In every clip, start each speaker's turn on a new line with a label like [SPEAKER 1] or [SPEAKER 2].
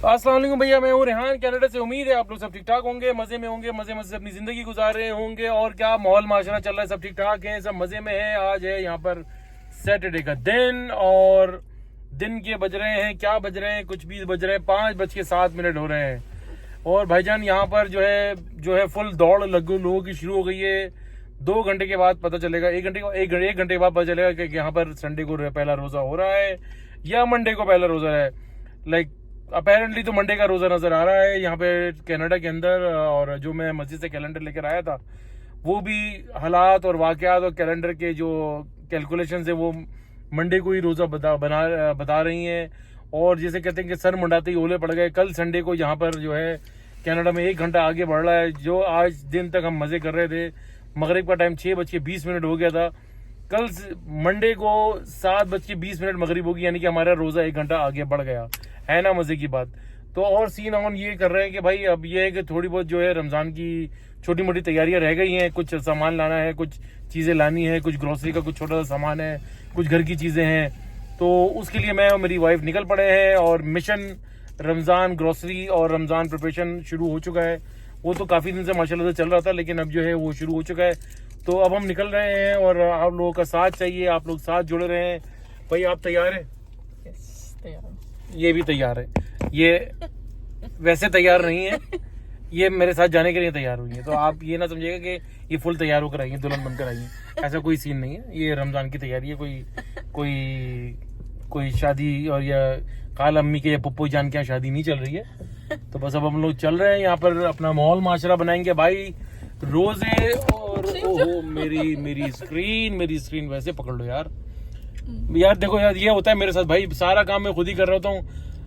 [SPEAKER 1] अस्सलाम वालेकुम भैया, मैं हूँ रेहान कनाडा से। उम्मीद है आप लोग सब ठीक ठाक होंगे, मजे में होंगे, मजे मजे से अपनी जिंदगी गुजार रहे होंगे। और क्या माहौल माशरा चल रहा है, सब ठीक ठाक है, सब मजे में है। आज है यहाँ पर सैटरडे का दिन और दिन के बज रहे हैं, क्या बज रहे हैं, कुछ भी बज रहे हैं, 5:07 हो रहे हैं। और भाईजान यहाँ पर जो है फुल दौड़ लोगों की शुरू हो गई है। 2 घंटे के बाद पता चलेगा, एक घंटे के बाद पता चलेगा कि यहाँ पर संडे को पहला रोजा हो रहा है या मंडे को पहला रोजा है। लाइक अपेरेंटली तो मंडे का रोजा नजर आ रहा है यहाँ पे कनाडा के अंदर। और जो मैं मस्जिद से कैलेंडर लेकर आया था, वो भी हालात और वाकयात और कैलेंडर के जो कैलकुलेशन है वो मंडे को ही रोजा बता रही हैं। और जैसे कहते हैं कि सर मुंडाते ही ओले पड़ गए। कल संडे को यहाँ पर जो है कनाडा में 1 घंटा आगे बढ़ रहा है। जो आज दिन तक हम मजे कर रहे थे, मगरिब का टाइम 6:20 हो गया था, कल मंडे को 7:20 मगरिब होगी, यानी कि हमारा रोजा 1 घंटा आगे बढ़ गया है ना। मजे की बात। तो और सीन ऑन ये कर रहे हैं कि भाई अब ये है कि थोड़ी बहुत जो है रमजान की छोटी मोटी तैयारियां रह गई हैं। कुछ सामान लाना है, कुछ चीजें लानी है, कुछ ग्रोसरी का कुछ छोटा सा सामान है, कुछ घर की चीजें हैं। तो उसके लिए मैं और मेरी वाइफ निकल पड़े हैं और मिशन रमजान ग्रोसरी और रमजान प्रिपरेशन शुरू हो चुका है। वो तो काफी दिन से माशाल्लाह से चल रहा था, लेकिन अब जो है वो शुरू हो चुका है। तो अब हम निकल रहे हैं और आप लोगों का साथ चाहिए, आप लोग साथ जुड़े रहे हैं। भाई आप तैयार हैं?
[SPEAKER 2] तैयार।
[SPEAKER 1] ये भी तैयार है। ये वैसे तैयार नहीं है, ये मेरे साथ जाने के लिए तैयार हुई है। तो आप ये ना समझिएगा कि ये फुल तैयार होकर आई है, दुल्हन बनकर आई है, ऐसा कोई सीन नहीं है। ये रमजान की तैयारी है, कोई शादी और या काल अम्मी के या पप्पू जान के यहाँ शादी नहीं चल रही है। तो बस अब हम लोग चल रहे हैं यहाँ पर, अपना माहौल माशरा बनाएंगे भाई। रोजे और ओहो मेरी स्क्रीन वैसे पकड़ लो यार देखो यार, ये होता है मेरे साथ भाई। सारा काम मैं खुद ही कर रहा होता हूँ,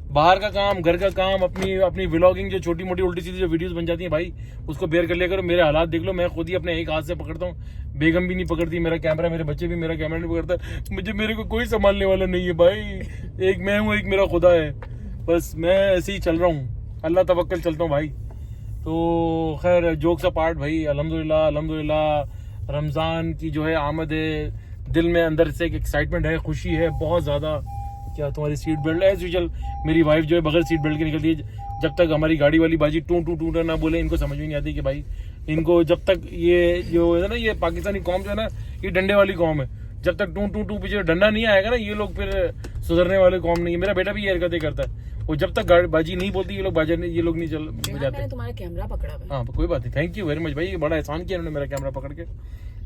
[SPEAKER 1] बाहर का काम, घर का काम, अपनी व्लॉगिंग जो छोटी मोटी उल्टी सीधी जो वीडियोस बन जाती हैं भाई, उसको बेयर कर लिया करो। मेरे हालात देख लो, मैं खुद ही अपने एक हाथ से पकड़ता हूँ, बेगम भी नहीं पकड़ती मेरा कैमरा, मेरे बच्चे भी मेरा कैमरा नहीं पकड़ता। मेरे को कोई संभालने वाला नहीं है भाई। एक मैं हूँ, एक मेरा खुदा है। बस मैं ऐसे ही चल रहा हूँ, अल्लाह तवक्कल चलता हूँ भाई। तो खैर जोक्स अपार्ट भाई, अल्हम्दुलिल्लाह रमजान की जो है आमद है। दिल में अंदर से एक एक्साइटमेंट है, खुशी है बहुत ज्यादा। क्या तुम्हारी सीट बेल्ट एज यूजुअल, मेरी वाइफ जो है बगैर सीट बेल्ट के निकलती है। जब तक हमारी गाड़ी वाली बाजी टू टू टू ना बोले, इनको समझ में नहीं आती कि भाई इनको जब तक ये जो है ना, ये पाकिस्तानी कौम जो है ना, ये डंडे वाली कौम है। जब तक टू टू टू पीछे डंडा नहीं आएगा ना, ये लोग फिर सुधरने वाले कौम नहीं है। मेरा बेटा भी ये हरकतें करता है, वो जब तक गाड़ी बाजी नहीं बोलती ये लोग नहीं चल जाते।
[SPEAKER 2] मैंने तुम्हारा कैमरा पकड़ा।
[SPEAKER 1] हाँ कोई बात नहीं, थैंक यू वेरी मच भाई, बड़ा एहसान किया उन्होंने मेरा कैमरा पकड़ के।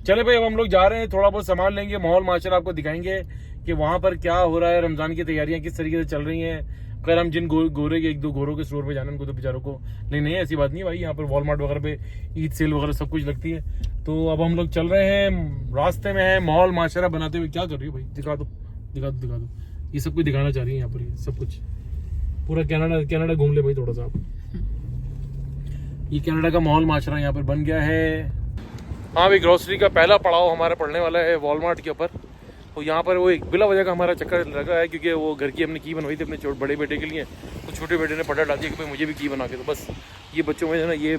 [SPEAKER 1] चले भाई अब हम लोग जा रहे हैं, थोड़ा बहुत सामान लेंगे, माहौल माशरा आपको दिखाएंगे कि वहाँ पर क्या हो रहा है, रमजान की तैयारियां किस तरीके से चल रही हैं। खैर हम जिन गोरे के 1-2 गोरों के स्टोर पे जाने, उनको तो बेचारों को नहीं ऐसी बात नहीं है भाई। यहाँ पर वॉलमार्ट वगैरह पे ईद सेल वगैरह सब कुछ लगती है। तो अब हम लोग चल रहे हैं, रास्ते में है, माहौल माशरा बनाते हुए। क्या कर रही हो भाई? दिखा दो। ये सब कुछ दिखाना चाह रही है यहाँ पर, ये सब कुछ पूरा कनाडा घूम ले भाई थोड़ा सा आप। ये कनाडा का माहौल माशरा यहाँ पर बन गया है। हाँ भाई, ग्रोसरी का पहला पड़ाव हमारा पड़ने वाला है वॉलमार्ट के ऊपर। तो यहाँ पर वो एक बिला वजह का हमारा चक्कर लगा है, क्योंकि वो घर की हमने की बनवाई थी अपने बड़े बेटे के लिए। तो छोटे बेटे ने पटा डाल दिया कि भाई मुझे भी की बना के। तो बस ये बच्चों में ना ये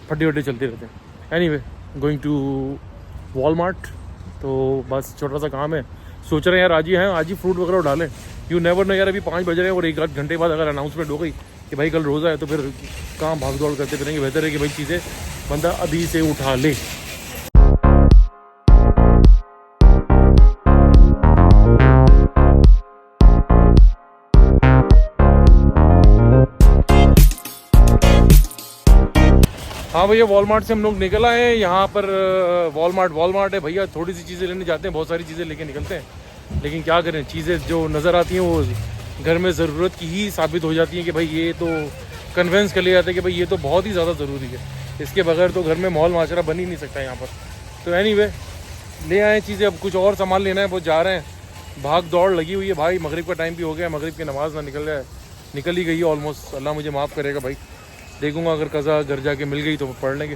[SPEAKER 1] फड्डे चलते रहते हैं। Anyway going to Walmart. तो बस छोटा सा काम है, सोच रहे हैं यार आज ही फ्रूट वगैरह डालें। यू नेवर नो यार, अभी 5 बज रहे हैं और 1 घंटे बाद अगर अनाउंसमेंट हो गई कि भाई कल रोज़ा है, तो फिर काम भाग दौड़ करते फिरेंगे। बेहतर है कि भाई चीज़ें बंदा अभी से उठा ले। हाँ भैया, वॉलमार्ट से हम लोग निकल आए हैं। यहाँ पर वॉलमार्ट है भैया। थोड़ी सी चीज़ें लेने जाते हैं, बहुत सारी चीज़ें लेके निकलते हैं, लेकिन क्या करें, चीज़ें जो नज़र आती हैं वो घर में ज़रूरत की ही साबित हो जाती हैं कि भाई ये तो कन्विंस कर लिया जाता है कि भाई ये तो बहुत ही ज़्यादा ज़रूरी है, इसके बगैर तो घर में माहौल माशरा बन ही नहीं सकता यहाँ पर। तो एनीवे ले आए चीज़ें, अब कुछ और सामान लेना है, वो जा रहे हैं। भाग दौड़ लगी हुई है भाई, मगरिब का टाइम भी हो गया, मगरिब की नमाज़ ना निकल ही गई है ऑलमोस्ट। अल्लाह मुझे माफ़ करेगा भाई, देखूंगा अगर कज़ा घर जाके मिल गई तो पढ़ लेंगे।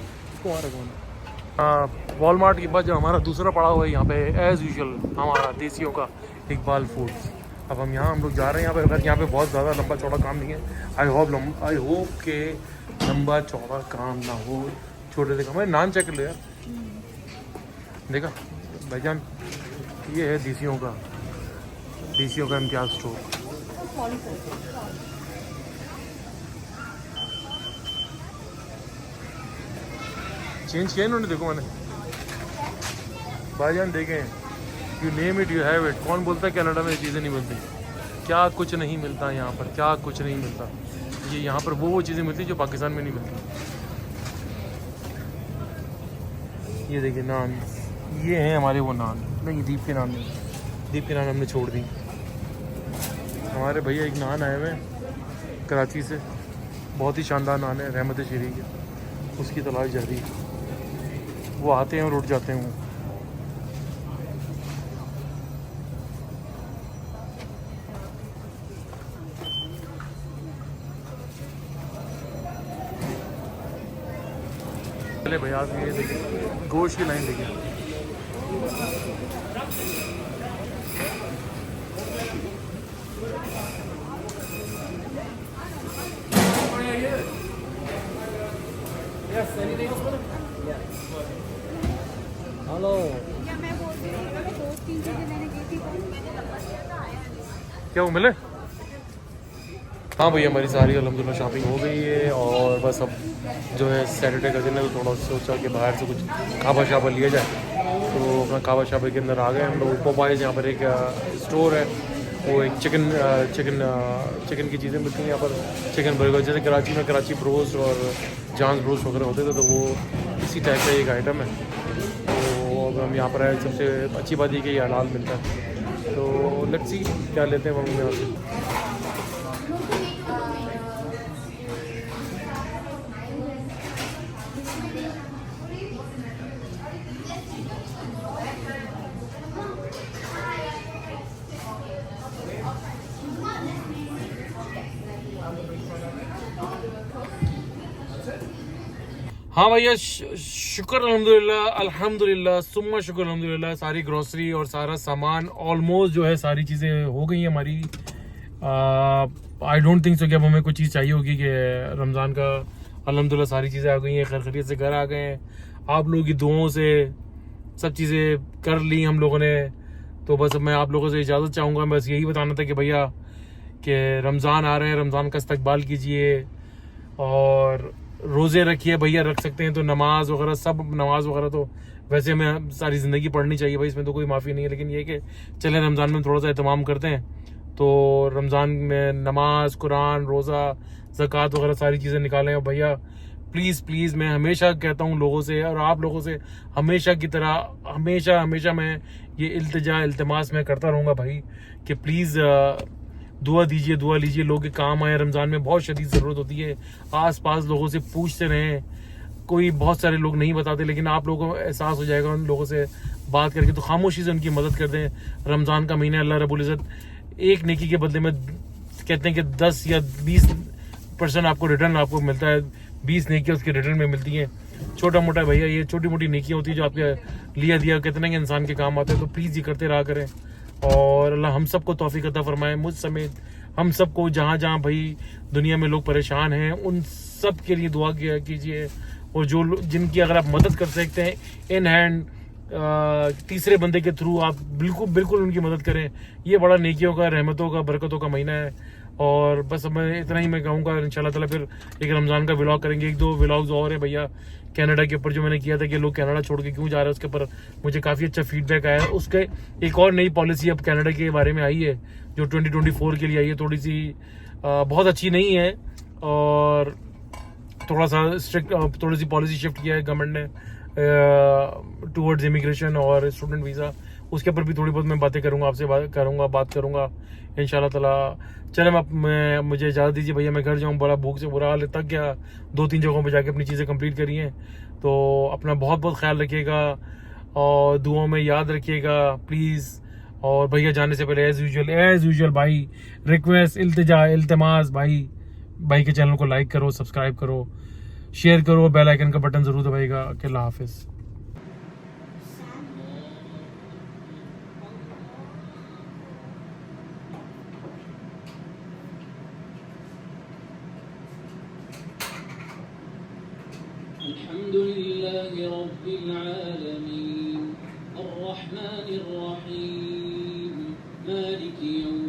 [SPEAKER 1] हाँ, वॉलमार्ट के बाद जो हमारा दूसरा पड़ाव है यहाँ पे एज़ यूजुअल हमारा देसियों का इकबाल फूड्स। अब हम लोग जा रहे हैं यहाँ पे। अगर यहाँ पे बहुत ज़्यादा लंबा चौड़ा काम नहीं है, आई होप के लंबा चौड़ा काम ना हो, छोटे से काम है। नाम चेक कर लो यार, देखा भाईजान, ये है देसियों का इम्तियाज़ स्टोर। चेंज किया इन्होंने, देखो मैंने भाईजान देखें, you name it you have it. कौन बोलता है कनाडा में ये चीज़ें नहीं मिलती? क्या कुछ नहीं मिलता यहाँ पर, क्या कुछ नहीं मिलता। ये यहाँ पर वो चीज़ें मिलती जो पाकिस्तान में नहीं मिलती। ये देखिए नान, ये हैं हमारे वो नान। नहीं, दीप के नान नहीं, दीप के नान हमने छोड़ दी। हमारे भैया एक नान आए हुए हैं कराची से, बहुत ही शानदार नान है, रहमत शरीक है, उसकी तलाश जारी है। वो आते हैं और उठ जाते हैं वो। चले भैया, आप ये देखिए गोश्त की लाइन देखिए।
[SPEAKER 3] हेलो,
[SPEAKER 1] क्या वो मिले? हाँ भैया, हमारी सारी अल्हम्दुलिल्लाह शॉपिंग हो गई है और बस अब जो है सैटरडे का दिन है, तो थोड़ा सोचा कि बाहर से कुछ खाबा शाबा लिया जाए। तो अपना खाबा शाबा के अंदर आ गए हम लोग। पोपाइज यहाँ पर एक स्टोर है, वो एक चिकन की चीज़ें मिलती हैं यहाँ पर, चिकन बर्गर। जैसे कराची में कराची ब्रोस्ट और जांस ब्रोस्ट वगैरह होते थे, तो वो इसी टाइप का एक आइटम है। तो अब हम यहाँ पर आए, सबसे अच्छी बात ये कि ये हलाल मिलता है। तो लेट्स सी क्या लेते हैं हम यहाँ से। हाँ भैया, शुक्र अल्हम्दुलिल्लाह सुम्मा शुक्र अल्हम्दुलिल्लाह, सारी ग्रोसरी और सारा सामान ऑलमोस्ट जो है सारी चीज़ें हो गई हैं हमारी। आई डोंट थिंक सो कि अब हमें कुछ चीज़ चाहिए होगी कि रमज़ान का अल्हम्दुलिल्लाह सारी चीज़ें आ गई हैं, खैर खैरियत से घर आ गए हैं। आप लोगों की दुआओं से सब चीज़ें कर ली हम लोगों ने। तो बस मैं आप लोगों से इजाज़त चाहूँगा, बस यही बताना था कि भैया कि रमज़ान आ रहे हैं, रमज़ान का इस्तकबाल कीजिए और रोज़े रखिए। भैया रख सकते हैं तो नमाज वगैरह, सब नमाज वगैरह तो वैसे हमें सारी ज़िंदगी पढ़नी चाहिए भाई, इसमें तो कोई माफ़ी नहीं है। लेकिन ये कि चलें रमज़ान में थोड़ा सा एहतमाम करते हैं, तो रमज़ान में नमाज, कुरान, रोज़ा, ज़कात वगैरह सारी चीज़ें निकालें। और भैया प्लीज़ मैं हमेशा कहता हूँ लोगों से, और आप लोगों से हमेशा की तरह हमेशा मैं ये इल्तिमास मैं करता रहूँगा भाई कि प्लीज़ दुआ दीजिए, दुआ लीजिए, लोगों के काम आए। रमज़ान में बहुत शदीद ज़रूरत होती है। आस पास लोगों से पूछते रहें, कोई बहुत सारे लोग नहीं बताते, लेकिन आप लोगों को एहसास हो जाएगा उन लोगों से बात करके, तो खामोशी से उनकी मदद कर दें। रमज़ान का महीना, अल्लाह रब्बुल इज़्ज़त एक नेकी के बदले में कहते हैं कि 10 या 20% आपको रिटर्न आपको मिलता है, 20 नेकियाँ उसके रिटर्न में मिलती हैं। छोटा मोटा भैया ये छोटी मोटी नेकियाँ होती है जो आपके लिया दिया कितने के इंसान के काम आते हैं। तो प्लीज़ ये करते रहा करें और अल्लाह हम सबको तौफीक अता फरमाए, मुझ समेत हम सबको। जहाँ जहाँ भाई दुनिया में लोग परेशान हैं उन सब के लिए दुआ कीजिए, और जो जिनकी अगर आप मदद कर सकते हैं इन हैंड, तीसरे बंदे के थ्रू आप बिल्कुल उनकी मदद करें। ये बड़ा नेकियों का, रहमतों का, बरकतों का महीना है। और बस मैं इतना ही मैं कहूँगा, इंशाल्लाह ताला फिर एक रमज़ान का व्लॉग करेंगे, 1-2 व्लॉग्स और है भैया कनाडा के ऊपर जो मैंने किया था कि लोग कनाडा छोड़ के क्यों जा रहे हैं, उसके ऊपर मुझे काफ़ी अच्छा फीडबैक आया है। उसके एक और नई पॉलिसी अब कनाडा के बारे में आई है जो 2024 के लिए आई है, थोड़ी सी बहुत अच्छी नहीं है और थोड़ा सा स्ट्रिक्ट, थोड़ी सी पॉलिसी शिफ्ट किया है गवर्नमेंट ने टूवर्ड्स इमिग्रेशन और स्टूडेंट वीज़ा। उसके ऊपर भी थोड़ी बहुत मैं बातें करूँगा, आपसे बात करूँगा इंशाल्लाह ताला। चले मैं मुझे इजाज़त दीजिए भैया, मैं घर जाऊँ, बड़ा भूख से बुरा हाल है, तक गया 2-3 जगहों पे जाके अपनी चीज़ें कंप्लीट करी हैं। तो अपना बहुत बहुत ख्याल रखिएगा और दुआओं में याद रखिएगा प्लीज़। और भैया जाने से पहले एज़ यूजुअल भाई रिक्वेस्ट, इल्तिमास भाई के चैनल को लाइक करो, सब्सक्राइब करो, शेयर करो, बेल आइकन का बटन ज़रूर दबाइएगा। अल्लाह हाफिज़।
[SPEAKER 3] अल्हम्दुलिल्लाहि रब्बिल आलमीन, अर्रहमानिर रहीम, मालिकि यौम